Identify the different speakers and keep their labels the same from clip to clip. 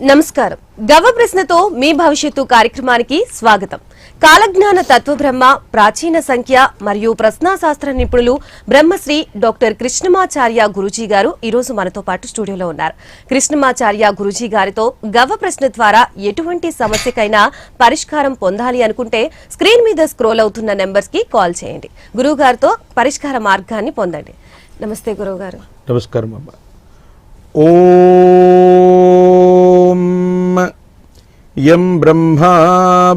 Speaker 1: నమస్కారం. గవ ప్రశ్నతో మీ భవిష్యత్తు కార్యక్రమానికి స్వాగతం. కాలజ్ఞాన తత్వబ్రహ్మ, ప్రాచీన సంఖ్య మరియు ప్రశ్నాశాస్త్ర నిపుణులు బ్రహ్మశ్రీ డాక్టర్ కృష్ణమాచార్య గురూజీ గారు ఈ రోజు మనతో పాటు స్టూడియోలో ఉన్నారు. కృష్ణమాచార్య గురూజీ గారితో గవ ప్రశ్న ద్వారా ఎటువంటి సమస్యకైనా పరిష్కారం పొందాలి అనుకుంటే స్క్రీన్ మీద స్క్రోల్ అవుతున్న నెంబర్స్ కి కాల్ చేయండి. గురువు గారితో పరిష్కార మార్గాన్ని పొందండి. నమస్తే గురువు గారు.
Speaker 2: నమస్కారం అమ్మ. ఓం యం బ్రహ్మా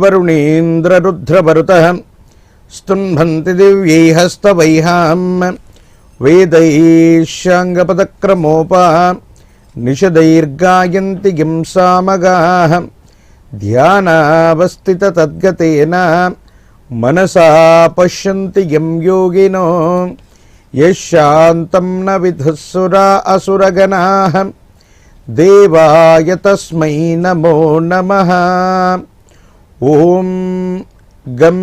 Speaker 2: వరుణేంద్ర రుద్రవరుతః స్తున్భంతి దివ్యైః స్తవైః వేదైశ్చాంగపదక్రమోపా నిషదైర్గాయంతి గిం సామగాః ధ్యానావస్థిత తద్గతేన మనసా పశ్యంతి యం యోగినో యశాంతం న విధుస్సురా అసురగణాః దేవాయ తస్మై నమో నమః. ఓం గం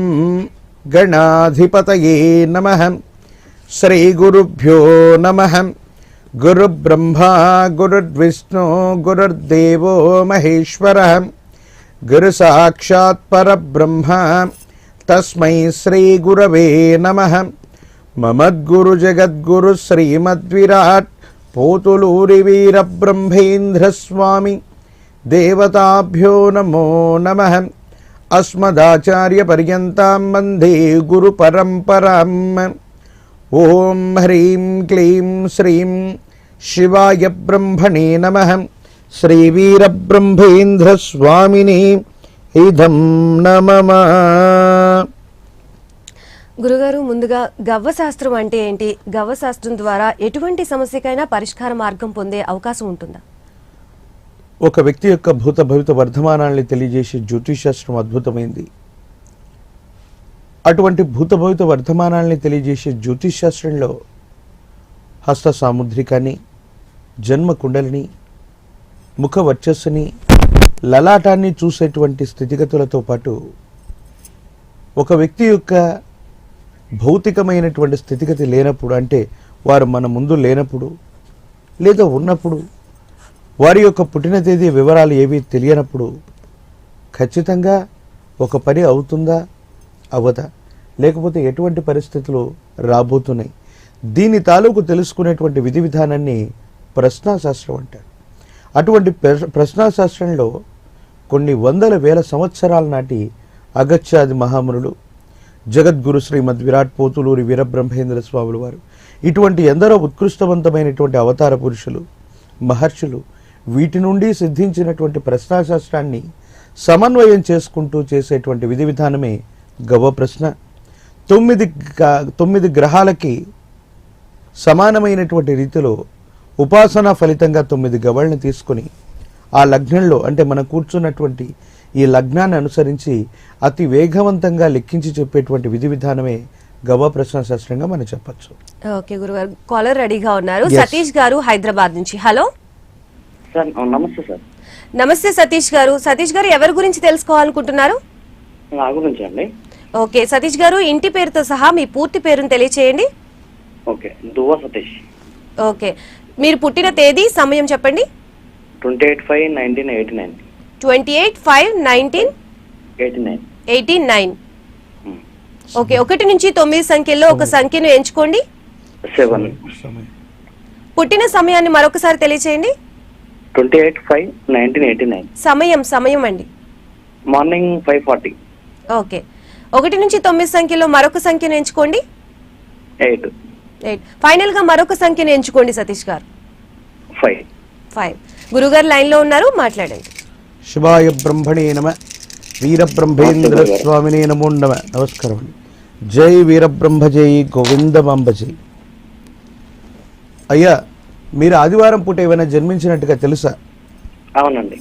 Speaker 2: గణాధిపతయే నమః. శ్రీ గురుభ్యో నమః. గురుబ్రహ్మా గురుర్విష్ణు గురుర్దేవో మహేశ్వరః. గురు సాక్షాత్ పరబ్రహ్మ తస్మై శ్రీ గురవే నమః. మమద్గురు జగద్గురు శ్రీమద్విరాట్ పోతులూరి వీర బ్రహ్మేంద్ర స్వామి దేవతాభ్యో నమో నమః. అస్మదాచార్య పర్యంతం వందే గురు పరంపరాం. ఓం హ్రీం క్లీం శ్రీం శివాయ బ్రహ్మణే నమః. శ్రీ వీర బ్రహ్మేంద్ర స్వామిని ఇదం నమః.
Speaker 1: గురుగారు, ముందుగా గవ్వశాస్త్రం అంటే ఏంటి? గవ్వశాస్త్రం ద్వారా ఎటువంటి సమస్యకైనా పరిష్కార మార్గం పొందే అవకాశం ఉంటుందా?
Speaker 2: ఒక వ్యక్తి యొక్క భూత భవిత వర్ధమానాల్ని తెలియజేసే జ్యోతిషాస్త్రం అద్భుతమైంది. అటువంటి భూత భవిత వర్ధమానాల్ని తెలియజేసే జ్యోతిషాస్త్రంలో హస్త సాముద్రికాన్ని, జన్మ కుండలిని, ముఖ వర్చస్సుని, లలాటాన్ని చూసేటువంటి స్థితిగతులతో పాటు ఒక వ్యక్తి యొక్క భౌతికమైనటువంటి స్థితిగతి లేనప్పుడు, అంటే వారు మన ముందు లేనప్పుడు లేదా ఉన్నప్పుడు, వారి యొక్క పుట్టిన తేదీ వివరాలు ఏవి తెలియనప్పుడు ఖచ్చితంగా ఒక పని అవుతుందా అవ్వదా, లేకపోతే ఎటువంటి పరిస్థితులు రాబోతున్నాయి, దీని తాలూకు తెలుసుకునేటువంటి విధి విధానాన్ని ప్రశ్నాశాస్త్రం అంటారు. అటువంటి ప్రశ్నాశాస్త్రంలో కొన్ని వందల వేల సంవత్సరాల నాటి అగత్యాది మహామునులు, జగద్గురు శ్రీమద్ విరాట్ పోతులూరి వీరబ్రహ్మేంద్ర స్వాముల వారు, ఇటువంటి ఎందరో ఉత్కృష్టవంతమైనటువంటి అవతార పురుషులు, మహర్షులు వీటి నుండి సిద్ధించినటువంటి ప్రశ్నాశాస్త్రాన్ని సమన్వయం చేసుకుంటూ చేసేటువంటి విధి విధానమే గవ ప్రశ్న. 9 గ్రహాలకి సమానమైనటువంటి రీతిలో ఉపాసనా ఫలితంగా 9 గవల్ని తీసుకొని ఆ లగ్నంలో, అంటే మనం కూర్చున్నటువంటి ఈ లగ్నాన్ని అనుసరించి అతి వేగవంతంగా లెక్కించి చెప్పేటువంటి విధి విధానమే గవ ప్రశ్నాశాస్త్రంగా మనం చెప్పచ్చు.
Speaker 1: ఓకే గురుగారు, కాలర్ రెడీగా ఉన్నారు. సతీష్ గారు హైదరాబాద్ నుంచి. Hello
Speaker 3: sir. నమస్తే సార్.
Speaker 1: నమస్తే సతీష్ గారు. సతీష్ గారు, ఎవరి గురించి తెలుసుకోవాలనుకుంటున్నారు?
Speaker 3: నా గురించి అండి.
Speaker 1: ఓకే సతీష్ గారు, ఇంటి పేరుతో సహా మీ పూర్తి పేరును తెలియచేయండి.
Speaker 3: ఓకే, దువ్వ సతీష్.
Speaker 1: ఓకే, మీరు పుట్టిన తేదీ, సమయం చెప్పండి.
Speaker 3: 28/5/1989.
Speaker 1: 28/5/1989. ఓకే, 1 నుంచి 9 సంఖ్యల్లో ఒక సంఖ్యను ఎంచుకోండి.
Speaker 3: 7.
Speaker 1: పుట్టిన సమయాన్ని మరొకసారి తెలియచేయండి.
Speaker 3: 28/5/1989.
Speaker 1: సమయం అండి.
Speaker 3: మార్నింగ్ 5:40.
Speaker 1: ఓకే, 1 నుంచి 9 సంఖ్యలో మరొక సంఖ్యను ఎంచుకోండి.
Speaker 3: 8.
Speaker 1: ఫైనల్ గా మరొక సంఖ్యను ఎంచుకోండి సతీష్ గారు.
Speaker 3: 5.
Speaker 1: గురుగారు లైన్ లో ఉన్నారు, మాట్లాడండి.
Speaker 2: శివాయ బ్రహ్మణే నమ. వీరబ్రహ్మేంద్ర స్వామినే నమో నమ. నమస్కారం అండి. జై వీరబ్రహ్మ, జై గోవిందమాంబ జై. అయ్యా, మీరు ఆదివారం పూట ఏమైనా జన్మించినట్టుగా తెలుసా?
Speaker 3: అవునండి.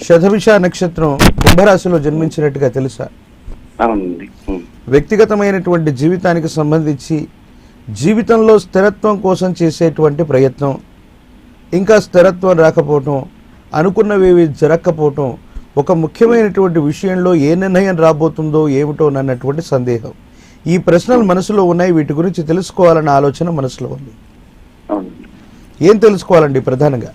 Speaker 2: శతభిష నక్షత్రం కుంభరాశిలో జన్మించినట్టుగా తెలుసా?
Speaker 3: అవునండి.
Speaker 2: వ్యక్తిగతమైనటువంటి జీవితానికి సంబంధించి జీవితంలో స్థిరత్వం కోసం చేసేటువంటి ప్రయత్నం, ఇంకా స్థిరత్వం రాకపోవటం, అనుకున్నవేవి జరగకపోవటం, ఒక ముఖ్యమైనటువంటి విషయంలో ఏ నిర్ణయం రాబోతుందో ఏమిటో అన్నటువంటి సందేహం, ఈ ప్రశ్నలు మనసులో ఉన్నాయి. వీటి గురించి తెలుసుకోవాలన్న ఆలోచన మనసులో ఉంది. ఏం తెలుసుకోవాలండి ప్రధానంగా?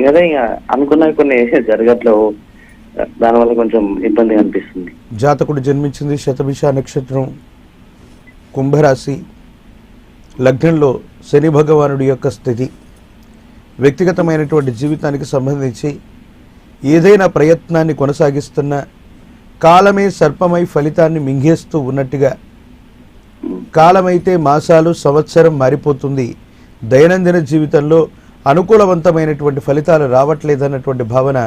Speaker 3: అదే ఇక అనుకున్నవి కొన్ని జరగట్లేవు, దానివల్ల కొంచెం ఇబ్బంది అనిపిస్తుంది.
Speaker 2: జాతకుడు జన్మించింది శతభిష నక్షత్రం, కుంభరాశి, లగ్నంలో శని భగవానుడి యొక్క స్థితి. వ్యక్తిగతమైనటువంటి జీవితానికి సంబంధించి ఏదైనా ప్రయత్నాన్ని కొనసాగిస్తున్న కాలమే సర్పమై ఫలితాన్ని మింగేస్తూ ఉన్నట్టుగా, కాలమైతే మాసాలు సంవత్సరం మారిపోతుంది, దైనందిన జీవితంలో అనుకూలవంతమైనటువంటి ఫలితాలు రావట్లేదన్నటువంటి భావన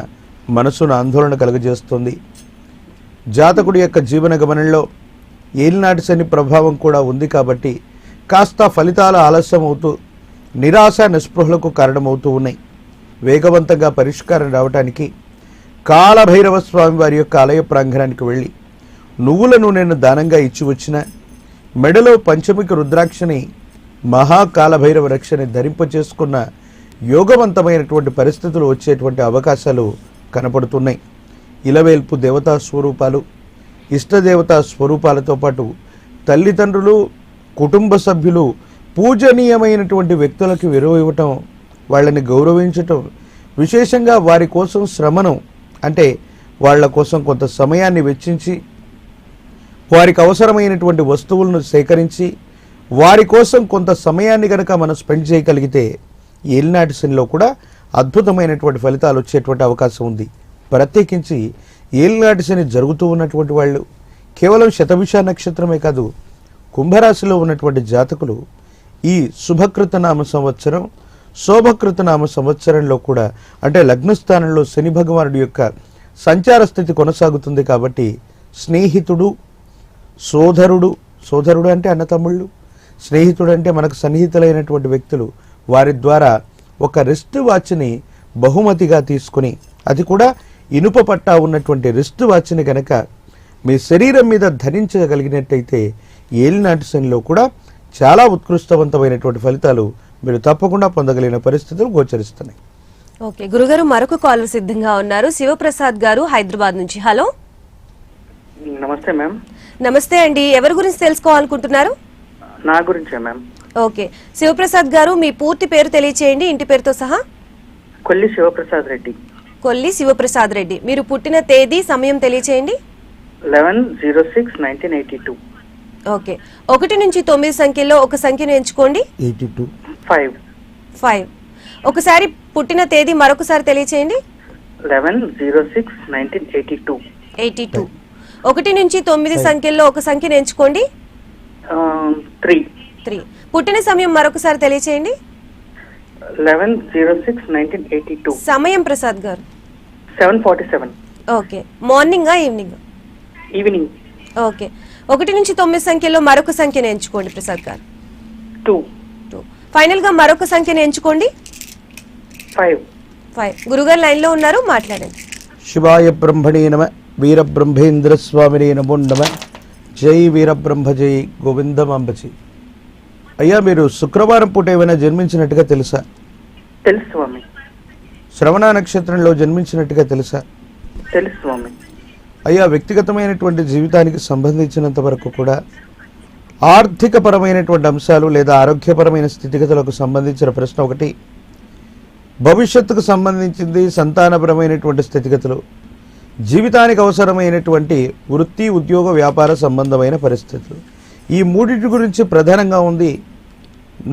Speaker 2: మనసును ఆందోళన కలుగజేస్తుంది. జాతకుడి యొక్క జీవన గమనంలో ఏలినాటి శని ప్రభావం కూడా ఉంది కాబట్టి కాస్త ఫలితాలు ఆలస్యం అవుతూ నిరాశ నిస్పృహలకు కారణమవుతూ ఉన్నాయి. వేగవంతంగా పరిష్కారం రావటానికి కాలభైరవ స్వామి వారి యొక్క ఆలయ ప్రాంగణానికి వెళ్ళి నువ్వుల నూనెను దానంగా ఇచ్చి వచ్చిన, మెడలో పంచమిక రుద్రాక్షని మహాకాలభైరవ రక్షని ధరింపచేసుకున్న యోగవంతమైనటువంటి పరిస్థితులు వచ్చేటువంటి అవకాశాలు కనపడుతున్నాయి. ఇలవేల్పు దేవతా స్వరూపాలు, ఇష్టదేవతా స్వరూపాలతో పాటు తల్లిదండ్రులు, కుటుంబ సభ్యులు, పూజనీయమైనటువంటి వ్యక్తులకు విలువ ఇవ్వటం, వాళ్ళని గౌరవించటం, విశేషంగా వారి కోసం శ్రమను అంటే వాళ్ళ కోసం కొంత సమయాన్ని వెచ్చించి వారికి అవసరమైనటువంటి వస్తువులను సేకరించి వారి కోసం కొంత సమయాన్ని కనుక మనం స్పెండ్ చేయగలిగితే ఏలినాటి శనిలో కూడా అద్భుతమైనటువంటి ఫలితాలు వచ్చేటువంటి అవకాశం ఉంది. ప్రత్యేకించి ఏలినాటి శని జరుగుతూ ఉన్నటువంటి వాళ్ళు కేవలం శతభిష నక్షత్రమే కాదు, కుంభరాశిలో ఉన్నటువంటి జాతకులు ఈ శుభకృతనామ సంవత్సరం, శోభకృతనామ సంవత్సరంలో కూడా అంటే లగ్నస్థానంలో శని భగవానుడి యొక్క సంచార స్థితి కొనసాగుతుంది కాబట్టి స్నేహితుడు, సోదరుడు, సోదరుడు అంటే అన్నతమ్ముళ్ళు, స్నేహితుడు అంటే మనకు సన్నిహితులైనటువంటి వ్యక్తులు, వారి ద్వారా ఒక రిస్ట్ వాచ్ని బహుమతిగా తీసుకుని, అది కూడా ఇనుప పట్టా ఉన్నటువంటి రిస్ట్ వాచ్ని కనుక మీ శరీరం మీద ధరించగలిగినట్టయితే ఏలినాటి శనిలో కూడా చాలా ఉత్కృష్టవంతమైనటువంటి ఫలితాలు మీరు తప్పకుండా పొందగలిగిన పరిస్థితులు గోచరిస్తున్నాయి.
Speaker 1: ఓకే గురుగారు, మరొక కాలర్ సిద్ధంగా ఉన్నారు. శివప్రసాద్ గారు హైదరాబాద్ నుంచి. హలో,
Speaker 3: నమస్తే మ్యామ్.
Speaker 1: నమస్తే అండి. ఎవరి గురించి తెలుసుకోవాలనుకుంటున్నారు?
Speaker 3: నా గురించే మ్యామ్.
Speaker 1: ఓకే శివప్రసాద్ గారు, మీ పూర్తి పేరు తెలియచేయండి, ఇంటి పేరుతో సహా.
Speaker 3: కొల్లి శివప్రసాద్ రెడ్డి.
Speaker 1: కొల్లి శివప్రసాద్ రెడ్డి. మీరు పుట్టిన తేదీ, సమయం తెలియచేయండి.
Speaker 3: 11/06/1982.
Speaker 1: ఓకే, 1 నుంచి 9 సంఖ్యల్లో ఒక సంఖ్యను ఎంచుకోండి.
Speaker 2: 82.
Speaker 1: 5. ఒకసారి పుట్టిన తేదీ మరొకసారి తెలియచేయండి.
Speaker 3: 11/06/1982.
Speaker 1: 82. 1 నుంచి 9 సంఖ్యల్లో ఒక సంఖ్యను ఎంచుకోండి.
Speaker 3: 3.
Speaker 1: పుట్టిన సమయం మరొకసారి తెలియచేయండి.
Speaker 3: 11/06/1982.
Speaker 1: సమయం ప్రసాద్ గారు.
Speaker 3: 7:47.
Speaker 1: ఓకే, మార్నింగా ఈవినింగ్?
Speaker 3: ఈవినింగ్.
Speaker 1: ఓకే, 1 నుంచి 9 సంఖ్యలో మరొక సంఖ్యను ఎంచుకోండి ప్రసాద్ గారు.
Speaker 3: 2.
Speaker 1: ఫైనల్ గా మరొక సంఖ్యను ఎంచుకోండి.
Speaker 3: 5.
Speaker 1: గురుగారు లైన్ లో ఉన్నారు, మాట్లాడండి.
Speaker 2: శివాయ బ్రహ్మణే నమ, వీరబ్రహ్మేంద్ర స్వామినే నమో నమ, జై వీరబ్రహ్మ జై గోవిందమాంబచి. అయ్యా, మీరు శుక్రవారం పూట ఏమైనా జన్మించినట్టుగా తెలుసా?
Speaker 3: తెలుసు స్వామి.
Speaker 2: శ్రవణ నక్షత్రంలో జన్మించినట్టుగా తెలుసా?
Speaker 3: తెలుసు స్వామి.
Speaker 2: అయ్యా, వ్యక్తిగతమైనటువంటి జీవితానికి సంబంధించినంత వరకు కూడా ఆర్థికపరమైనటువంటి అంశాలు లేదా ఆరోగ్యపరమైన స్థితిగతులకు సంబంధించిన ప్రశ్న ఒకటి, భవిష్యత్తుకు సంబంధించింది సంతానపరమైనటువంటి స్థితిగతులు, జీవితానికి అవసరమైనటువంటి వృత్తి, ఉద్యోగ, వ్యాపార సంబంధమైన పరిస్థితులు, ఈ మూడింటి గురించి ప్రధానంగా ఉంది.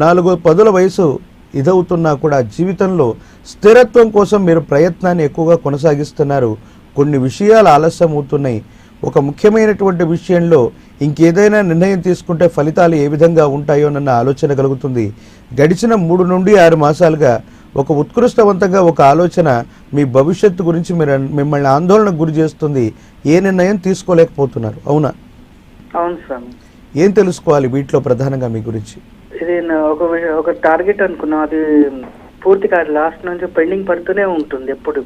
Speaker 2: 4-10 వయసు ఇదవుతున్నా కూడా జీవితంలో స్థిరత్వం కోసం మీరు ప్రయత్నాన్ని ఎక్కువగా కొనసాగిస్తున్నారు. కొన్ని విషయాలు ఆలస్యం అవుతున్నాయి. ఒక ముఖ్యమైనటువంటి విషయంలో ఇంకేదైనా నిర్ణయం తీసుకుంటే ఫలితాలు ఏ విధంగా ఉంటాయోనన్న ఆలోచన కలుగుతుంది. గడిచిన 3 నుండి 6 మాసాలుగా ఒక ఉత్కృష్టవంతంగా ఒక ఆలోచన మీ భవిష్యత్తు గురించి మిమ్మల్ని ఆందోళనకు గురి చేస్తుంది. ఏ నిర్ణయం తీసుకోలేకపోతున్నారు, అవునా?
Speaker 3: అవును స్వామి.
Speaker 2: ఏం తెలుసుకోవాలి వీటిలో ప్రధానంగా మీ గురించి?
Speaker 3: ఇది ఒక టార్గెట్ అనుకున్నా, అది పూర్తి కాదు, లాస్ట్ నుంచి పెండింగ్ పడుతూనే ఉంటుంది ఎప్పుడు.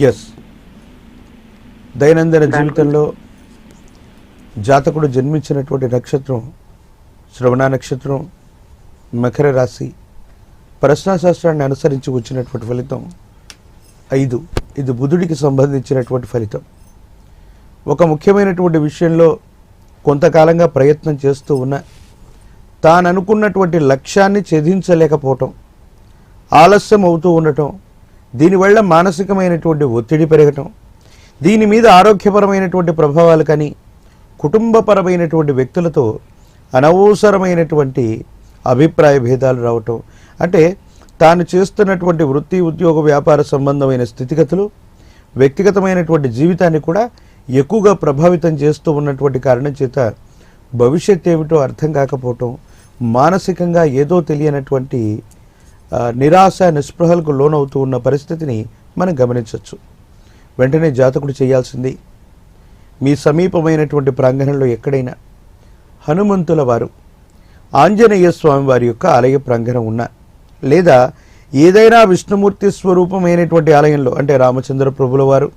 Speaker 2: ఎస్, దైనందిన జీవితంలో జాతకుడు జన్మించినటువంటి నక్షత్రం శ్రవణ నక్షత్రం, మకర రాశి, ప్రశ్నాశాస్త్రాన్ని అనుసరించి వచ్చినటువంటి ఫలితం 5. ఇది బుధుడికి సంబంధించినటువంటి ఫలితం. ఒక ముఖ్యమైనటువంటి విషయంలో కొంతకాలంగా ప్రయత్నం చేస్తూ ఉన్న తాను అనుకున్నటువంటి లక్ష్యాన్ని ఛేదించలేకపోవటం, ఆలస్యం అవుతూ ఉండటం, దీనివల్ల మానసికమైనటువంటి ఒత్తిడి పెరగటం, దీని మీద ఆరోగ్యపరమైనటువంటి ప్రభావాలు కానీ, కుటుంబపరమైనటువంటి వ్యక్తులతో అనవసరమైనటువంటి అభిప్రాయ భేదాలు రావటం, అంటే తాను చేస్తున్నటువంటి వృత్తి ఉద్యోగ వ్యాపార సంబంధమైన స్థితిగతులు వ్యక్తిగతమైనటువంటి జీవితాన్ని కూడా ఎక్కువగా ప్రభావితం చేస్తూ ఉన్నటువంటి కారణం చేత భవిష్యత్ ఏమిటో అర్థం కాకపోవటం, మానసికంగా ఏదో తెలియనటువంటి నిరాశ నిస్పృహలకు లోనవుతూ ఉన్న పరిస్థితిని మనం గమనించవచ్చు. వెంటనే జాతకుడు చేయాల్సింది, మీ సమీపమైనటువంటి ప్రాంగణంలో ఎక్కడైనా హనుమంతుల వారు, ఆంజనేయ స్వామి వారి యొక్క ఆలయ ప్రాంగణం ఉన్న, లేదా ఏదైనా విష్ణుమూర్తి స్వరూపమైనటువంటి ఆలయంలో, అంటే రామచంద్ర ప్రభుల వారు,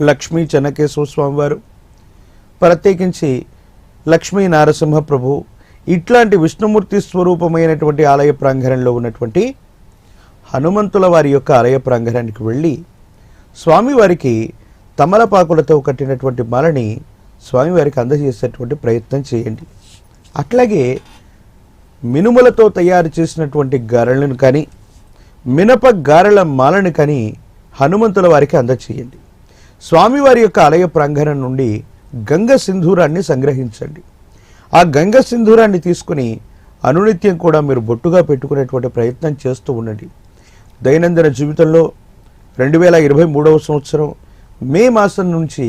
Speaker 2: లక్ష్మీ చెన్నకేశవ స్వామి వారు, ప్రత్యేకించి లక్ష్మీ నారసింహ ప్రభు, ఇట్లాంటి విష్ణుమూర్తి స్వరూపమైనటువంటి ఆలయ ప్రాంగణంలో ఉన్నటువంటి హనుమంతుల వారి యొక్క ఆలయ ప్రాంగణానికి వెళ్ళి స్వామివారికి తమలపాకులతో కట్టినటువంటి మాలని స్వామివారికి అందజేసేటువంటి ప్రయత్నం చేయండి. అట్లాగే మినుములతో తయారు చేసినటువంటి గారెలను కానీ, మినప గారెల మాలను కానీ హనుమంతుల వారికి అందచేయండి. స్వామివారి యొక్క ఆలయ ప్రాంగణం నుండి గంగ సింధూరాన్ని సంగ్రహించండి. ఆ గంగ సింధూరాన్ని తీసుకుని అనునిత్యం కూడా మీరు బొట్టుగా పెట్టుకునేటువంటి ప్రయత్నం చేస్తూ ఉండండి. దైనందిన జీవితంలో 2023వ సంవత్సరం మే మాసం నుంచి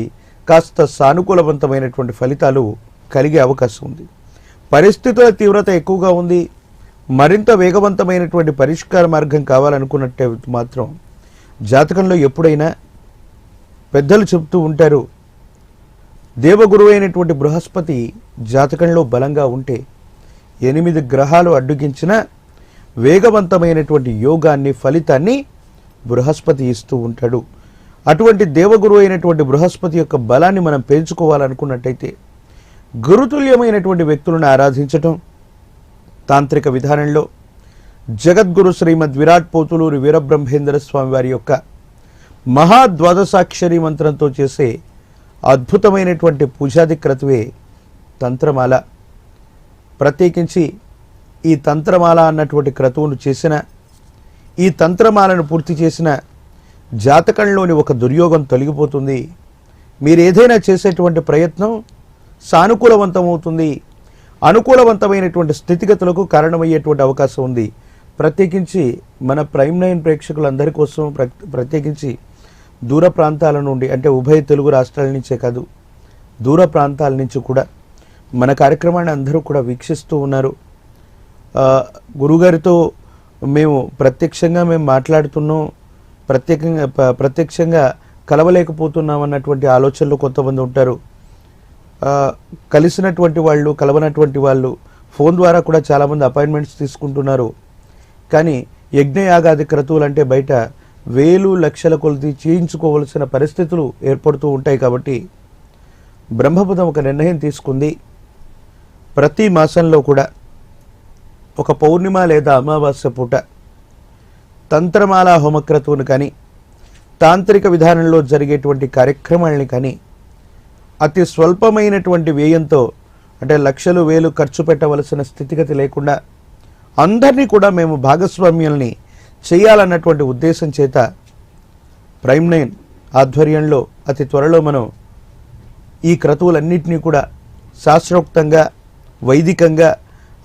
Speaker 2: కాస్త సానుకూలవంతమైనటువంటి ఫలితాలు కలిగే అవకాశం ఉంది. పరిస్థితుల తీవ్రత ఎక్కువగా ఉంది, మరింత వేగవంతమైనటువంటి పరిష్కార మార్గం కావాలనుకున్నట్టే మాత్రం జాతకంలో ఎప్పుడైనా పెద్దలు చెప్తూ ఉంటారు, దేవగురువు అయినటువంటి బృహస్పతి జాతకంలో బలంగా ఉంటే 8 గ్రహాలు అడ్డుగించిన వేగవంతమైనటువంటి యోగాన్ని, ఫలితాన్ని బృహస్పతి ఇస్తూ ఉంటాడు. అటువంటి దేవగురువు అయినటువంటి బృహస్పతి యొక్క బలాన్ని మనం పెంచుకోవాలనుకున్నట్టయితే గురుతుల్యమైనటువంటి వ్యక్తులను ఆరాధించటం, తాంత్రిక విధానంలో జగద్గురు శ్రీమద్ విరాట్ పోతులూరి వీరబ్రహ్మేంద్ర స్వామి వారి యొక్క మహాద్వాదశాక్షరి మంత్రంతో చేసే అద్భుతమైనటువంటి పూజాది క్రతువే తంత్రమాల. ప్రత్యేకించి ఈ తంత్రమాల అన్నటువంటి క్రతువును చేసిన, ఈ తంత్రమాలను పూర్తి చేసిన జాతకంలోని ఒక దుర్యోగం తొలగిపోతుంది. మీరు ఏదైనా చేసేటువంటి ప్రయత్నం సానుకూలవంతమవుతుంది, అనుకూలవంతమైనటువంటి స్థితిగతులకు కారణమయ్యేటువంటి అవకాశం ఉంది. ప్రత్యేకించి మన ప్రైమ్ 9 ప్రేక్షకులందరి కోసం, ప్రత్యేకించి దూర ప్రాంతాల నుండి, అంటే ఉభయ తెలుగు రాష్ట్రాల నుంచే కాదు, దూర ప్రాంతాల నుంచి కూడా మన కార్యక్రమాన్ని అందరూ కూడా వీక్షిస్తూ ఉన్నారు. గురుగారితో మేము ప్రత్యక్షంగా మాట్లాడుతున్నాం, ప్రత్యక్షంగా కలవలేకపోతున్నాం అన్నటువంటి ఆలోచనలు కొంతమంది ఉంటారు. కలిసినటువంటి వాళ్ళు, కలవనటువంటి వాళ్ళు ఫోన్ ద్వారా కూడా చాలామంది అపాయింట్మెంట్స్ తీసుకుంటున్నారు. కానీ యజ్ఞయాగాది క్రతువులు అంటే బయట వేలు లక్షల కొలది చేయించుకోవలసిన పరిస్థితులు ఏర్పడుతూ ఉంటాయి. కాబట్టి బ్రహ్మపదం ఒక నిర్ణయం తీసుకుంది, ప్రతి మాసంలో కూడా ఒక పౌర్ణిమ లేదా అమావాస్య పూట తంత్రమాల హోమక్రతువును కానీ, తాంత్రిక విధానంలో జరిగేటువంటి కార్యక్రమాలని కానీ అతి స్వల్పమైనటువంటి వ్యయంతో, అంటే లక్షలు వేలు ఖర్చు పెట్టవలసిన స్థితిగతి లేకుండా అందరినీ కూడా మేము భాగస్వామ్యాల్ని చేయాలన్నటువంటి ఉద్దేశం చేత ప్రైమ్ 9 ఆధ్వర్యంలో అతి త్వరలో మనం ఈ క్రతువులన్నింటినీ కూడా శాస్త్రోక్తంగా, వైదికంగా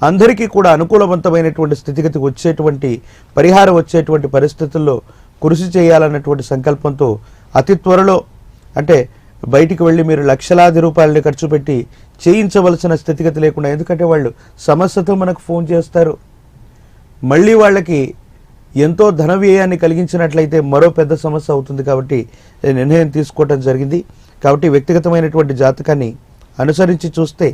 Speaker 2: అందరికీ కూడా అనుకూలవంతమైనటువంటి స్థితిగతికి వచ్చేటువంటి, పరిహారం వచ్చేటువంటి పరిస్థితుల్లో కృషి చేయాలన్నటువంటి సంకల్పంతో అతి త్వరలో, అంటే బయటికి వెళ్ళి మీరు లక్షలాది రూపాయలని ఖర్చు పెట్టి చేయించవలసిన స్థితిగతి లేకుండా, ఎందుకంటే వాళ్ళు సమస్యతో మనకు ఫోన్ చేస్తారు, మళ్ళీ వాళ్ళకి ఎంతో ధన వ్యయాన్ని కలిగించినట్లయితే మరో పెద్ద సమస్య అవుతుంది. కాబట్టి నిర్ణయం తీసుకోవటం జరిగింది. కాబట్టి వ్యక్తిగతమైనటువంటి జాతకాన్ని అనుసరించి చూస్తే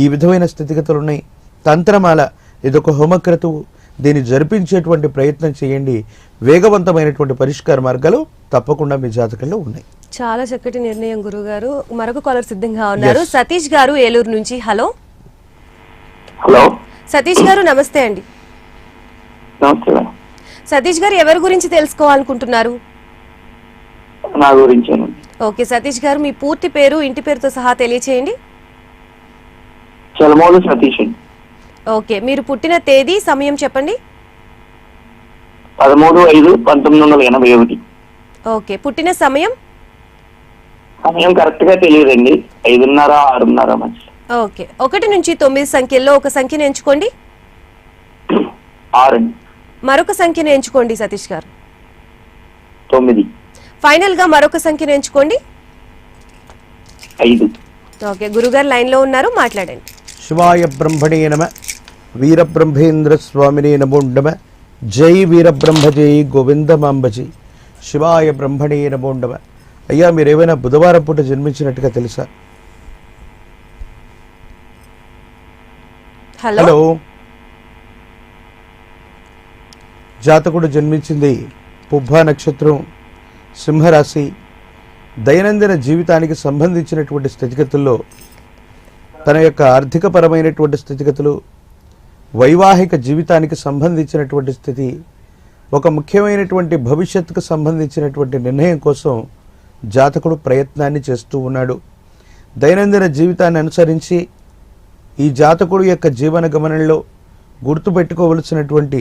Speaker 2: ఈ విధమైన స్థితిగతులు ఉన్నాయి. తంత్రమాల ఇదొక హోమక్రతువు, దీన్ని జరిపించేటువంటి ప్రయత్నం చేయండి. వేగవంతమైనటువంటి పరిష్కార మార్గాలు తప్పకుండా మీ జాతకంలో ఉన్నాయి.
Speaker 1: చాలా చక్కటి నిర్ణయం గురుగారు. మరొక కాలర్ సిద్ధంగా ఉన్నారు. సతీష్ గారు ఏలూరు నుంచి. హలో సతీష్ గారు, నమస్తే అండి. సతీష్ గారు, ఎవరి గురించి తెలుసుకోవాలనుకుంటున్నారు?
Speaker 4: నా గురించి.
Speaker 1: ఓకే సతీష్ గారు, మీ పూర్తి పేరు, ఇంటి పేరుతో సహా తెలియచేయండి.
Speaker 4: చలమోలు సతీష్.
Speaker 1: ఓకే, మీరు పుట్టిన తేదీ, సమయం చెప్పండి.
Speaker 4: 13/5/1981.
Speaker 1: ఓకే, పుట్టిన సమయం?
Speaker 4: సమయం కరెక్ట్ గా తెలియదండి. 5:30, 6:30 మధ్య.
Speaker 1: ఓకే, 1 నుంచి 9 సంఖ్యల్లో ఒక సంఖ్యను ఎంచుకోండి.
Speaker 4: 6 అండి.
Speaker 1: మరొక సంఖ్యను ఎంచుకోండి సతీష్ గారు.
Speaker 4: 9.
Speaker 1: ఫైనల్ గా మరొక సంఖ్యను ఎంచుకోండి.
Speaker 4: 5.
Speaker 1: ఓకే, గురుగారు లైన్ లో ఉన్నారు, మాట్లాడండి.
Speaker 2: శివాయ బ్రహ్మణే నమ, వీరబ్రహ్మేంద్ర స్వామినే నమో నమ, జై వీరబ్రహ్మ జై గోవిందమాంబజీ, శివాయ బ్రహ్మణే నమో నమ. అయ్యా, మీరు ఏమైనా బుధవారం పూట జన్మించినట్టుగా తెలుసా?
Speaker 1: హలో.
Speaker 2: జాతకుడు జన్మించింది పుబ్బా నక్షత్రం, సింహరాశి. దైనందిన జీవితానికి సంబంధించినటువంటి స్థితిగతుల్లో తన యొక్క ఆర్థికపరమైనటువంటి స్థితిగతులు, వైవాహిక జీవితానికి సంబంధించినటువంటి స్థితి, ఒక ముఖ్యమైనటువంటి భవిష్యత్తుకు సంబంధించినటువంటి నిర్ణయం కోసం జాతకుడు ప్రయత్నాన్ని చేస్తూ ఉన్నాడు. దైనందిన జీవితాన్ని అనుసరించి ఈ జాతకుడు యొక్క జీవన గమనంలో గుర్తుపెట్టుకోవలసినటువంటి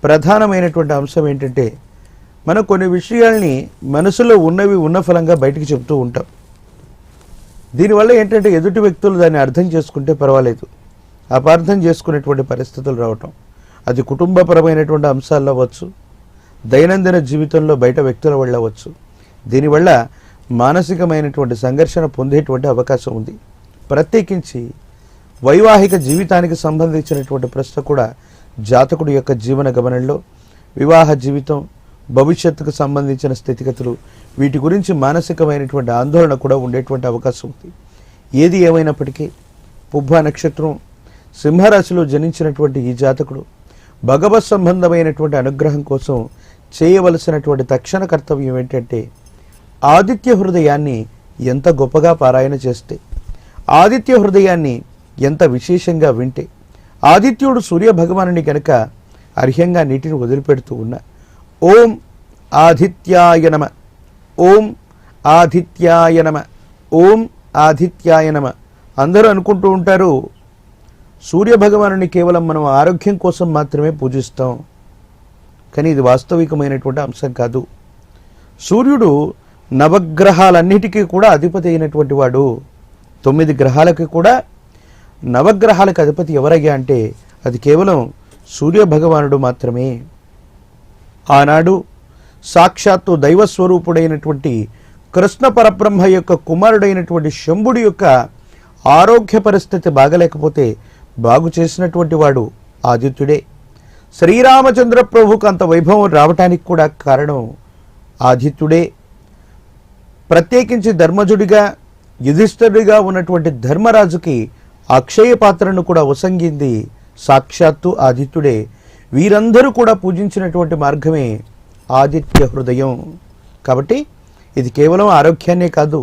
Speaker 2: ప్రధానమైనటువంటి అంశం ఏంటంటే, మనం కొన్ని విషయాల్ని మనసులో ఉన్నవి ఉన్న ఫలంగా బయటికి చెప్తూ ఉంటాం. దీనివల్ల ఏంటంటే ఎదుటి వ్యక్తులు దాన్ని అర్థం చేసుకుంటే పర్వాలేదు, అపార్థం చేసుకునేటువంటి పరిస్థితులు రావటం, అది కుటుంబపరమైనటువంటి అంశాల్లో అవ్వచ్చు, దైనందిన జీవితంలో బయట వ్యక్తుల వల్ల అవ్వచ్చు. దీనివల్ల మానసికమైనటువంటి సంఘర్షణ పొందేటువంటి అవకాశం ఉంది. ప్రత్యేకించి వైవాహిక జీవితానికి సంబంధించినటువంటి ప్రశ్న కూడా జాతకుడు యొక్క జీవన గమనంలో వివాహ జీవితం, భవిష్యత్తుకు సంబంధించిన స్థితిగతులు, వీటి గురించి మానసికమైనటువంటి ఆందోళన కూడా ఉండేటువంటి అవకాశం ఉంది. ఏది ఏమైనప్పటికీ పుబ్బా నక్షత్రం, సింహరాశిలో జనించినటువంటి ఈ జాతకుడు భగవత్ సంబంధమైనటువంటి అనుగ్రహం కోసం చేయవలసినటువంటి తక్షణ కర్తవ్యం ఏంటంటే, ఆదిత్య హృదయాన్ని ఎంత గొప్పగా పారాయణ చేస్తే, ఆదిత్య హృదయాన్ని ఎంత విశేషంగా వింటే, ఆదిత్యుడు సూర్య భగవానుని కనుక అర్హ్యంగా నీటిని వదిలిపెడుతూ ఉన్న ఓం ఆదిత్యాయ నమ, ఓం ఆదిత్యాయ నమ, ఓం ఆదిత్యాయ నమ. అందరూ అనుకుంటూ ఉంటారు సూర్య భగవానుని కేవలం మనం ఆరోగ్యం కోసం మాత్రమే పూజిస్తాం, కానీ ఇది వాస్తవికమైనటువంటి అంశం కాదు. సూర్యుడు నవగ్రహాలన్నిటికీ కూడా అధిపతి అయినటువంటి వాడు. 9 గ్రహాలకి కూడా నవగ్రహాలకు అధిపతి ఎవరయ్యా అంటే అది కేవలం సూర్య భగవానుడు మాత్రమే. ఆనాడు సాక్షాత్తు దైవస్వరూపుడైనటువంటి కృష్ణ పరబ్రహ్మ యొక్క కుమారుడైనటువంటి శంభుడి యొక్క ఆరోగ్య పరిస్థితి బాగలేకపోతే బాగు చేసినటువంటి వాడు ఆదిత్యుడే. శ్రీరామచంద్ర ప్రభుకు అంత వైభవం రావటానికి కూడా కారణం ఆదిత్యుడే. ప్రత్యేకించి ధర్మజుడిగా, యుధిష్ఠుడిగా ఉన్నటువంటి ధర్మరాజుకి అక్షయ పాత్రను కూడా ఉసంగింది సాక్షాత్తు ఆదిత్యుడే. వీరందరూ కూడా పూజించినటువంటి మార్గమే ఆదిత్య హృదయం. కాబట్టి ఇది కేవలం ఆరోగ్యాన్నే కాదు,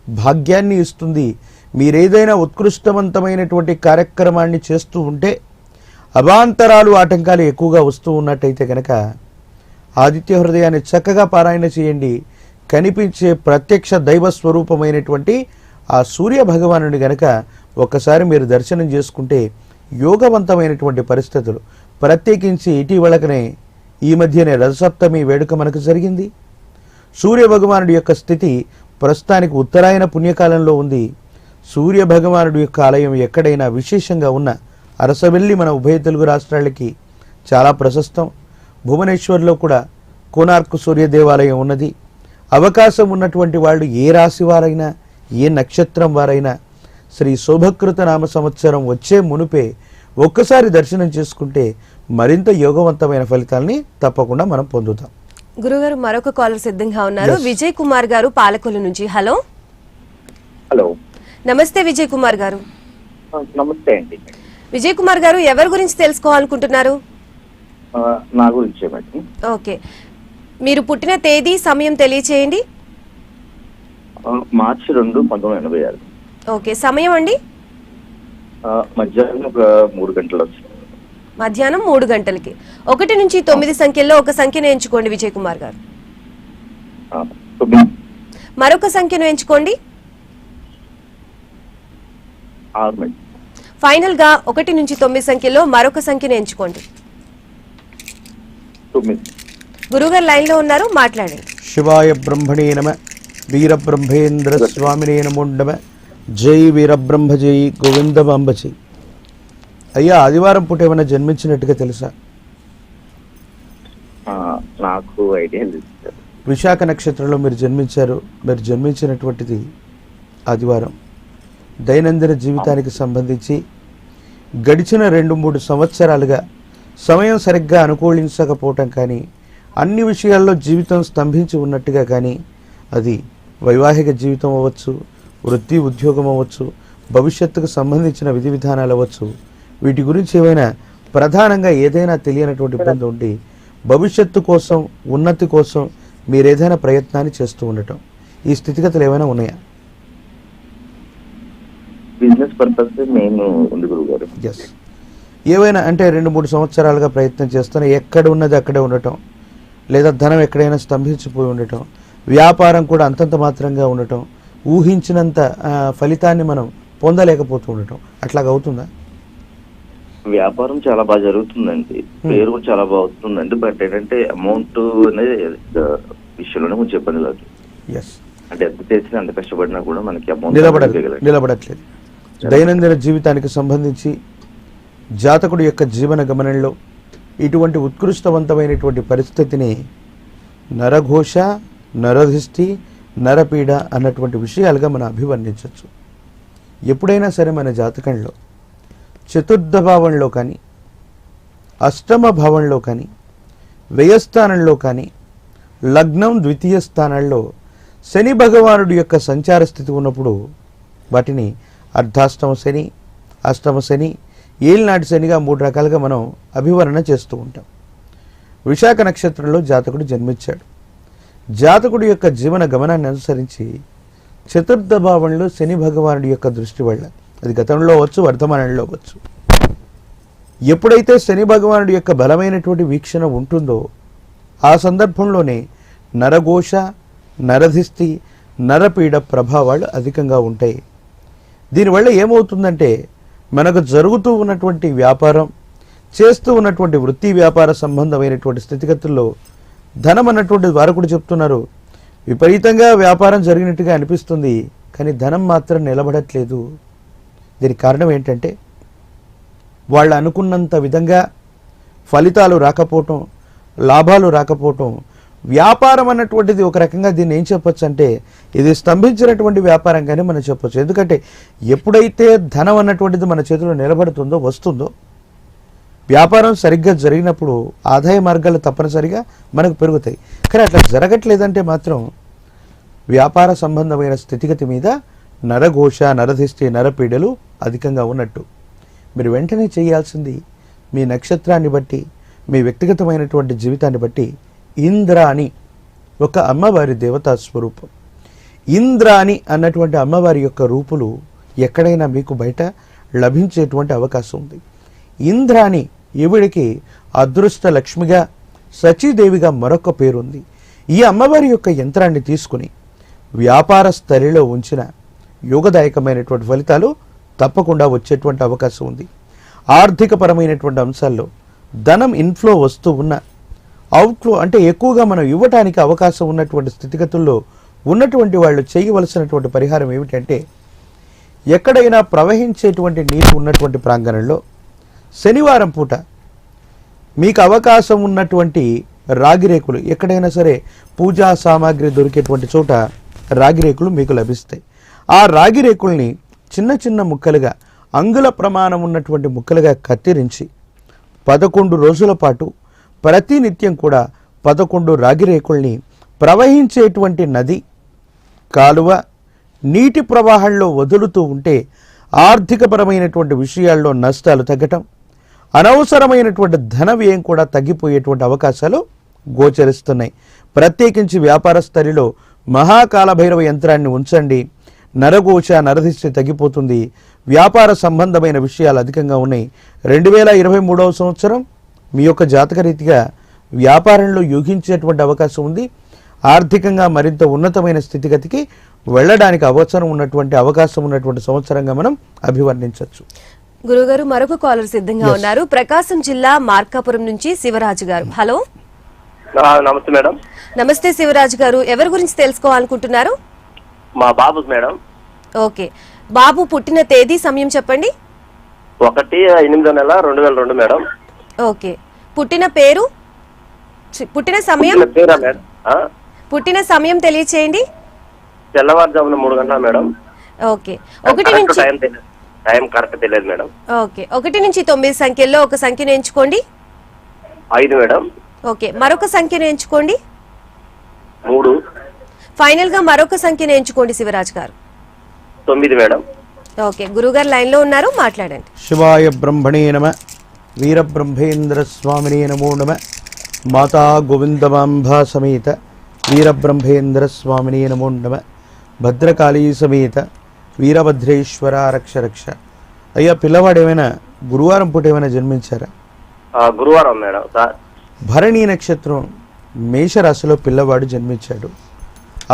Speaker 2: భాగ్యాన్ని ఇస్తుంది. మీరేదైనా ఉత్కృష్టవంతమైనటువంటి కార్యక్రమాన్ని చేస్తూ ఉంటే అవాంతరాలు, ఆటంకాలు ఎక్కువగా వస్తూ ఉన్నట్టయితే కనుక ఆదిత్య హృదయాన్ని చక్కగా పారాయణ చేయండి. కనిపించే ప్రత్యక్ష దైవ స్వరూపమైనటువంటి ఆ సూర్య భగవానుని గనక ఒక్కసారి మీరు దర్శనం చేసుకుంటే యోగవంతమైనటువంటి పరిస్థితులు. ప్రత్యేకించి ఇటీవలకనే ఈ మధ్యనే రథసప్తమి వేడుక మనకు జరిగింది. సూర్య భగవానుడి యొక్క స్థితి ప్రస్తుతానికి ఉత్తరాయణ పుణ్యకాలంలో ఉంది. సూర్య భగవానుడి యొక్క ఆలయం ఎక్కడైనా విశేషంగా ఉన్న అరసవెల్లి మన ఉభయ తెలుగు రాష్ట్రాలకి చాలా ప్రశస్తం. భువనేశ్వర్లో కూడా కోనార్క్ సూర్య దేవాలయం ఉన్నది. అవకాశం ఉన్నటువంటి వాళ్ళు ఏ రాశి వారైనా, ఏ నక్షత్రం వారైనా శ్రీ శోభకృత నామ సంవత్సరం వచ్చే మునుపే ఒక్కసారి దర్శనం చేసుకుంటే మరింత యోగవంతమైన ఫలితాలని తప్పకుండా మనం పొందుతాం.
Speaker 1: గురుగారు మరొక కాలర్ సిద్ధంగా ఉన్నారు. విజయ్ కుమార్ గారు పాలకొల్లు నుంచి. హలో.
Speaker 4: హలో,
Speaker 1: నమస్తే విజయ్ కుమార్ గారు.
Speaker 4: నమస్తే అండి.
Speaker 1: విజయ్ కుమార్ గారు ఎవరి గురించి తెలుసుకోవాలనుకుంటున్నారు?
Speaker 4: నా గురించే మేడం.
Speaker 1: ఓకే, మీరు పుట్టిన తేదీ, సమయం తెలియచేయండి.
Speaker 4: మార్చి 2, 1986.
Speaker 1: ఓకే, సమయం అండి?
Speaker 4: మధ్యాహ్నం 3 గంటలు.
Speaker 1: మధ్యాహ్నం 3 గంటలకి. 1 నుంచి 9 సంఖ్యల్లో ఒక సంఖ్యను ఎంచుకోండి విజయ్ కుమార్ గారు.
Speaker 4: 9.
Speaker 1: మరొక సంఖ్యను ఎంచుకోండి.
Speaker 4: 6.
Speaker 1: ఫైనల్ గా 1 నుంచి 9 సంఖ్యలో మరొక సంఖ్యను ఎంచుకోండి.
Speaker 4: 9.
Speaker 1: గురుగారు లైన్ లో ఉన్నారు, మాట్లాడండి.
Speaker 2: శివాయ బ్రహ్మణే నమ, వీరబ్రహ్మేంద్ర స్వామినే నమో నమ. జై వీరబ్రహ్మ జై గోవిందమాంబ జై. అయ్యా, ఆదివారం పూట ఏమైనా జన్మించినట్టుగా తెలుసా?
Speaker 4: నాకు ఐడియా లేదు సార్.
Speaker 2: విశాఖ నక్షత్రంలో మీరు జన్మించారు. మీరు జన్మించినటువంటిది ఆదివారం. దైనందిన జీవితానికి సంబంధించి గడిచిన 2-3 సంవత్సరాలుగా సమయం సరిగ్గా అనుకూలించకపోవటం కానీ, అన్ని విషయాల్లో జీవితం స్తంభించి ఉన్నట్టుగా కానీ, అది వైవాహిక జీవితం అవ్వచ్చు, వృత్తి ఉద్యోగం అవ్వచ్చు, భవిష్యత్తుకు సంబంధించిన విధి విధానాలు అవ్వచ్చు, వీటి గురించి ఏమైనా ప్రధానంగా ఏదైనా తెలియనటువంటి ఇబ్బంది ఉండి భవిష్యత్తు కోసం, ఉన్నతి కోసం మీరు ఏదైనా ప్రయత్నాన్ని చేస్తూ ఉండటం, ఈ స్థితిగతులు ఏమైనా ఉన్నాయా?
Speaker 4: బిజినెస్ పర్పస్ నేను ఉంది గురుగారు.
Speaker 2: ఎస్. ఏవైనా అంటే 2-3 సంవత్సరాలుగా ప్రయత్నం చేస్తున్నా ఎక్కడ ఉన్నది అక్కడే ఉండటం, లేదా ధనం ఎక్కడైనా స్తంభించిపోయి ఉండటం, వ్యాపారం కూడా అంతంత మాత్రంగా ఉండటం, ఊహించినంత ఫలితాన్ని మనం పొందలేకపోతూ ఉండటం, అట్లాగా అవుతుందా?
Speaker 4: వ్యాపారం చాలా బాగా జరుగుతుందండి, పేరు కూడా చాలా బాగా వస్తుందండి. బట్ ఏంటంటే అమౌంట్ అనేది విషయంలోనే కొంచెం ఇబ్బంది లేదు.
Speaker 2: ఎస్.
Speaker 4: అంటే ఎంత చేసినా అంత కష్టపడినా కూడా మనకి అమౌంట్
Speaker 2: నిలబడట్లేదు. దైనందిన జీవితానికి సంబంధించి జాతకుడి యొక్క జీవన గమనంలో ఇటువంటి ఉత్కృష్టవంతమైనటువంటి పరిస్థితిని నరఘోష, నరధిష్టి, నరపీడ అన్నటువంటి విషయాలుగా మనం అభివర్ణించవచ్చు. ఎప్పుడైనా సరే మన జాతకంలో చతుర్థ భావంలో కానీ, అష్టమ భావంలో కానీ, వ్యయస్థానంలో కానీ, లగ్నం ద్వితీయ స్థానాల్లో శని భగవానుడి యొక్క సంచార స్థితి ఉన్నప్పుడు వాటిని అర్ధాష్టమ శని, అష్టమ శని, ఏలినాటి శనిగా 3 రకాలుగా మనం అభివర్ణన చేస్తూ ఉంటాం. విశాఖ నక్షత్రంలో జాతకుడు జన్మించాడు. జాతకుడి యొక్క జీవన గమనాన్ని అనుసరించి చతుర్థ భావంలో శని భగవానుడి యొక్క దృష్టి వల్ల, అది గతంలో అవ్వచ్చు, వర్తమానంలో అవ్వచ్చు, ఎప్పుడైతే శని భగవానుడి యొక్క బలమైనటువంటి వీక్షణ ఉంటుందో ఆ సందర్భంలోనే నరఘోష, నరధిష్టి, నరపీడ ప్రభావాలు అధికంగా ఉంటాయి. దీనివల్ల ఏమవుతుందంటే మనకు జరుగుతూ ఉన్నటువంటి వ్యాపారం, చేస్తూ ఉన్నటువంటి వృత్తి వ్యాపార సంబంధమైనటువంటి స్థితిగతుల్లో ధనం అన్నటువంటి వారకుడు చెప్తున్నారు, విపరీతంగా వ్యాపారం జరిగినట్టుగా అనిపిస్తుంది, కానీ ధనం మాత్రం నిలబడట్లేదు. దీనికి కారణం ఏంటంటే వాళ్ళు అనుకున్నంత విధంగా ఫలితాలు రాకపోవటం, లాభాలు రాకపోవటం. వ్యాపారం అన్నటువంటిది ఒక రకంగా దీన్ని ఏం చెప్పొచ్చు అంటే ఇది స్తంభించినటువంటి వ్యాపారంగానే మనం చెప్పొచ్చు. ఎందుకంటే ఎప్పుడైతే ధనం అన్నటువంటిది మన చేతిలో నిలబడుతుందో, వస్తుందో, వ్యాపారం సరిగ్గా జరిగినప్పుడు ఆదాయ మార్గాలు తప్పనిసరిగా మనకు పెరుగుతాయి. కానీ అట్లా జరగట్లేదంటే మాత్రం వ్యాపార సంబంధమైన స్థితిగతి మీద నరఘోష, నరధిష్టి, నరపీడలు అధికంగా ఉన్నట్టు. మీరు వెంటనే చేయాల్సింది మీ నక్షత్రాన్ని బట్టి, మీ వ్యక్తిగతమైనటువంటి జీవితాన్ని బట్టి ఇంద్రాణి ఒక అమ్మవారి దేవతా స్వరూపం. ఇంద్రాణి అన్నటువంటి అమ్మవారి యొక్క రూపులు ఎక్కడైనా మీకు బయట లభించేటువంటి అవకాశం ఉంది. ఇంద్రాణి ఈవిడికి అదృష్ట లక్ష్మిగా, సచీదేవిగా మరొక పేరుంది. ఈ అమ్మవారి యొక్క యంత్రాన్ని తీసుకుని వ్యాపార స్థలిలో ఉంచిన యోగదాయకమైనటువంటి ఫలితాలు తప్పకుండా వచ్చేటువంటి అవకాశం ఉంది. ఆర్థిక పరమైనటువంటి అంశాల్లో ధనం ఇన్ఫ్లో వస్తూ ఉన్న, అవుట్ఫ్లో అంటే ఎక్కువగా మనం ఇవ్వటానికి అవకాశం ఉన్నటువంటి స్థితిగతుల్లో ఉన్నటువంటి వాళ్ళు చేయవలసినటువంటి పరిహారం ఏమిటంటే, ఎక్కడైనా ప్రవహించేటువంటి నీరు ఉన్నటువంటి ప్రాంగణంలో శనివారం పూట మీకు అవకాశం ఉన్నటువంటి రాగిరేకులు, ఎక్కడైనా సరే పూజా సామాగ్రి దొరికేటువంటి చోట రాగిరేకులు మీకు లభిస్తాయి. ఆ రాగిరేకుల్ని చిన్న చిన్న ముక్కలుగా, అంగుళ ప్రమాణం ఉన్నటువంటి ముక్కలుగా కత్తిరించి 11 రోజుల పాటు ప్రతినిత్యం కూడా 11 రాగిరేకుల్ని ప్రవహించేటువంటి నది, కాలువ, నీటి ప్రవాహంలో వదులుతూ ఉంటే ఆర్థికపరమైనటువంటి విషయాల్లో నష్టాలు తగ్గటం, అనవసరమైనటువంటి ధన వ్యయం కూడా తగ్గిపోయేటువంటి అవకాశాలు గోచరిస్తున్నాయి. ప్రత్యేకించి వ్యాపార స్థలిలో మహాకాలభైరవ యంత్రాన్ని ఉంచండి. నరఘోష, నరధిష్టి తగ్గిపోతుంది. వ్యాపార సంబంధమైన విషయాలు అధికంగా ఉన్నాయి. 2023వ సంవత్సరం మీ యొక్క జాతకరీతిగా వ్యాపారంలో యోగించేటువంటి అవకాశం ఉంది. ఆర్థికంగా మరింత ఉన్నతమైన స్థితిగతికి వెళ్ళడానికి అవకాశం ఉన్నటువంటి సంవత్సరంగా మనం అభివర్ణించవచ్చు.
Speaker 1: గురుగారు, మరొక కాలర్ సిద్ధంగా ఉన్నారు. ప్రకాశం జిల్లా మార్కాపురం నుంచి శివరాజు గారు. హలో.
Speaker 5: నమస్తే మేడం.
Speaker 1: నమస్తే శివరాజ్ గారు, ఎవరి గురించి తెలుసుకోవాలనుకుంటున్నారు?
Speaker 5: మా బాబు మేడం.
Speaker 1: ఓకే, బాబు పుట్టిన తేదీ సమయం చెప్పండి.
Speaker 5: 1/8/2002 మేడం.
Speaker 1: ఓకే, పుట్టిన పేరు, పుట్టిన సమయం,
Speaker 5: పేరా మేడం?
Speaker 1: పుట్టిన సమయం తెలియచేయండి.
Speaker 5: తెల్లవారుజామున 3 గంటల మేడం.
Speaker 1: ఓకే, 1 నుంచి
Speaker 5: టైం కరెక్ట్ తెలియదు మేడం.
Speaker 1: ఓకే, 1 నుంచి 9 సంఖ్యల్లో ఒక సంఖ్యను ఎంచుకోండి.
Speaker 5: 5 మేడం.
Speaker 1: ఓకే, మరొక సంఖ్యను ఎంచుకోండి.
Speaker 5: 3.
Speaker 1: ఫైనల్ గా మరొక సంఖ్యను ఎంచుకోండి శివరాజ్ గారు.
Speaker 5: 9 మేడం.
Speaker 1: ఓకే, గురుగారు లైన్ లో ఉన్నారు, మాట్లాడండి.
Speaker 2: శివాయ బ్రహ్మణే నమ, వీరబ్రహ్మేంద్ర స్వామినే నమో నమ, మాతా గోవిందమాంబా సమేత వీరబ్రహ్మేంద్ర స్వామినే నమో నమ, భద్రకాళీ సమేత వీరభద్రేశ్వర రక్ష రక్ష. అయ్యా, పిల్లవాడు ఏమైనా గురువారం పూట ఏమైనా జన్మించారా?
Speaker 5: గురువారం మేడం. సార్,
Speaker 2: భరణీ నక్షత్రం మేషరాశిలో పిల్లవాడు జన్మించాడు.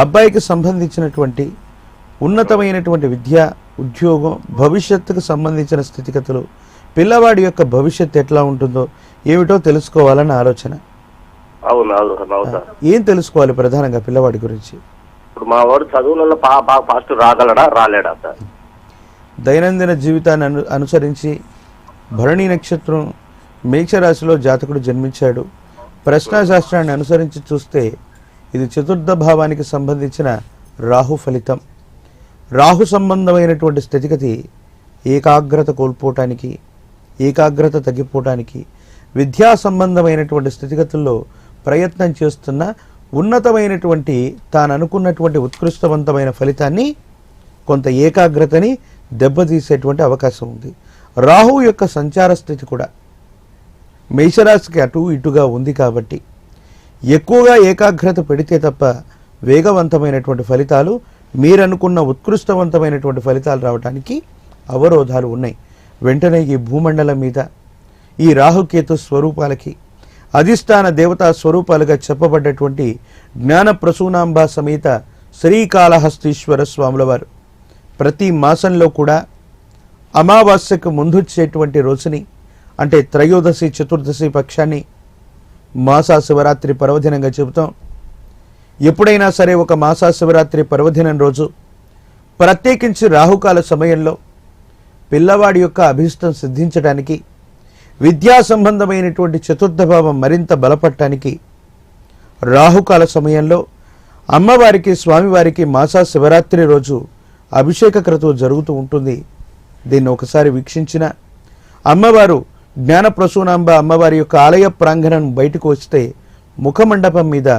Speaker 2: అబ్బాయికి సంబంధించినటువంటి ఉన్నతమైనటువంటి విద్య, ఉద్యోగం, భవిష్యత్తుకు సంబంధించిన స్థితిగతులు, పిల్లవాడి యొక్క భవిష్యత్తు ఎట్లా ఉంటుందో ఏమిటో తెలుసుకోవాలని ఆలోచన.
Speaker 5: అవును సార్.
Speaker 2: ఏం తెలుసుకోవాలి ప్రధానంగా పిల్లవాడి గురించి?
Speaker 5: ఇప్పుడు మా వాడు చదువులలో ఫాస్ట్ రాగలడా రాలేడా సార్?
Speaker 2: దైనందిన జీవితాన్ని అనుసరించి భరణీ నక్షత్రం మేషరాశిలో జాతకుడు జన్మించాడు. ప్రశ్నాశాస్త్రాన్ని అనుసరించి చూస్తే ఇది చతుర్థ భావానికి సంబంధించిన రాహు ఫలితం. రాహు సంబంధమైనటువంటి స్థితిగతి ఏకాగ్రత కోల్పోవటానికి, ఏకాగ్రత తగ్గిపోవటానికి, విద్యా సంబంధమైనటువంటి స్థితిగతుల్లో ప్రయత్నం చేస్తున్న ఉన్నతమైనటువంటి తాను అనుకున్నటువంటి ఉత్కృష్టవంతమైన ఫలితాన్ని, కొంత ఏకాగ్రతని దెబ్బతీసేటువంటి అవకాశం ఉంది. రాహువు యొక్క సంచార స్థితి కూడా మేషరాశికి అటు ఇటుగా ఉంది కాబట్టి ఎక్కువగా ఏకాగ్రత పెడితే తప్ప వేగవంతమైనటువంటి ఫలితాలు, మీరనుకున్న ఉత్కృష్టవంతమైనటువంటి ఫలితాలు రావడానికి అవరోధాలు ఉన్నాయి. వెంటనే ఈ భూమండలం మీద ఈ రాహుకేతు స్వరూపాలకి అధిష్టాన దేవతా స్వరూపాలుగా చెప్పబడ్డటువంటి జ్ఞాన ప్రసూనాంబ సమేత శ్రీకాళహస్తీశ్వర స్వాముల వారు ప్రతి మాసంలో కూడా అమావాస్యకు ముందొచ్చేటువంటి రోజుని, అంటే త్రయోదశి చతుర్దశి పక్షాన్ని మాసా శివరాత్రి పర్వదినంగా చెబుతాం. ఎప్పుడైనా సరే ఒక మాసా శివరాత్రి పర్వదినం రోజు ప్రత్యేకించి రాహుకాల సమయంలో పిల్లవాడి యొక్క అభీష్టం సిద్ధించడానికి, విద్యా సంబంధమైనటువంటి చతుర్థ భావం మరింత బలపడటానికి రాహుకాల సమయంలో అమ్మవారికి, స్వామివారికి మాసా శివరాత్రి రోజు అభిషేక క్రతువు జరుగుతూ ఉంటుంది. దీన్ని ఒకసారి వీక్షించిన అమ్మవారు జ్ఞాన ప్రసూనాంబ అమ్మవారి యొక్క ఆలయ ప్రాంగణం బయటకు వస్తే ముఖమండపం మీద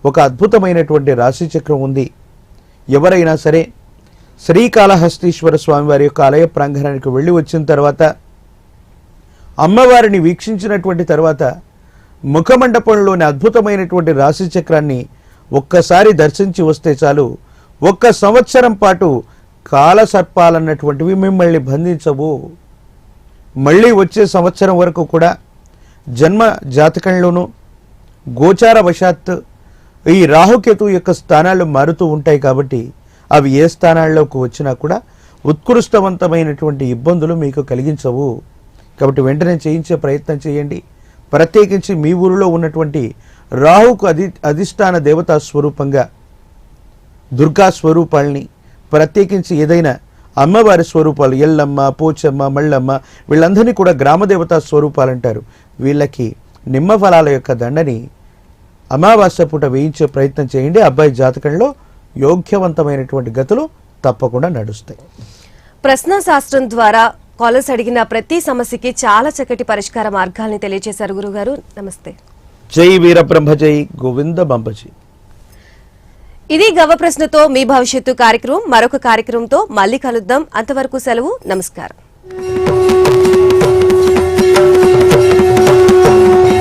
Speaker 2: ఒక అద్భుతమైనటువంటి రాశిచక్రం ఉంది. ఎవరైనా సరే శ్రీకాళహస్తీశ్వర స్వామివారి యొక్క ఆలయ ప్రాంగణానికి వెళ్ళి వచ్చిన తర్వాత, అమ్మవారిని వీక్షించినటువంటి తర్వాత ముఖమండపంలోని అద్భుతమైనటువంటి రాశిచక్రాన్ని ఒక్కసారి దర్శించి వస్తే చాలు, 1 సంవత్సరం పాటు కాలసర్పాలన్నటువంటివి మిమ్మల్ని బంధించవు. మళ్ళీ వచ్చే సంవత్సరం వరకు కూడా జన్మ జాతకంలోనూ గోచార వశాత్ ఈ రాహుకేతు యొక్క స్థానాలు మారుతూ ఉంటాయి కాబట్టి అవి ఏ స్థానాల్లోకి వచ్చినా కూడా ఉత్కృష్టవంతమైనటువంటి ఇబ్బందులు మీకు కలిగించవు. కాబట్టి వెంటనే చేయించే ప్రయత్నం చేయండి. ప్రత్యేకించి మీ ఊరిలో ఉన్నటువంటి రాహుకు అధిష్టాన దేవతా స్వరూపంగా దుర్గా స్వరూపాలని, ప్రత్యేకించి ఏదైనా అమ్మవారి స్వరూపాలు, ఎల్లమ్మ, పోచమ్మ, మళ్ళమ్మ, వీళ్ళందరినీ కూడా గ్రామదేవతా స్వరూపాలు అంటారు. వీళ్ళకి నిమ్మ ఫలాల యొక్క దండని అమావాస్య పూట వేయించే ప్రయత్నం చేయండి. అబ్బాయి జాతకంలో యోగ్యవంతమైనటువంటి గతులు తప్పకుండా నడుస్తాయి.
Speaker 1: ప్రశ్నాశాస్త్రం ద్వారా కాలర్స్ అడిగిన ప్రతి సమస్యకి చాలా చక్కటి పరిష్కార మార్గాల్ని తెలియజేశారు గురుగారు. నమస్తే.
Speaker 2: జై వీరబ్రహ్మ, జై గోవింద బంబజీ.
Speaker 1: ఇది గవ ప్రశ్నతో మీ భవిష్యత్తు కార్యక్రమం. మరొక కార్యక్రమంతో మళ్ళీ కలుద్దాం. అంతవరకు సెలవు. నమస్కారం.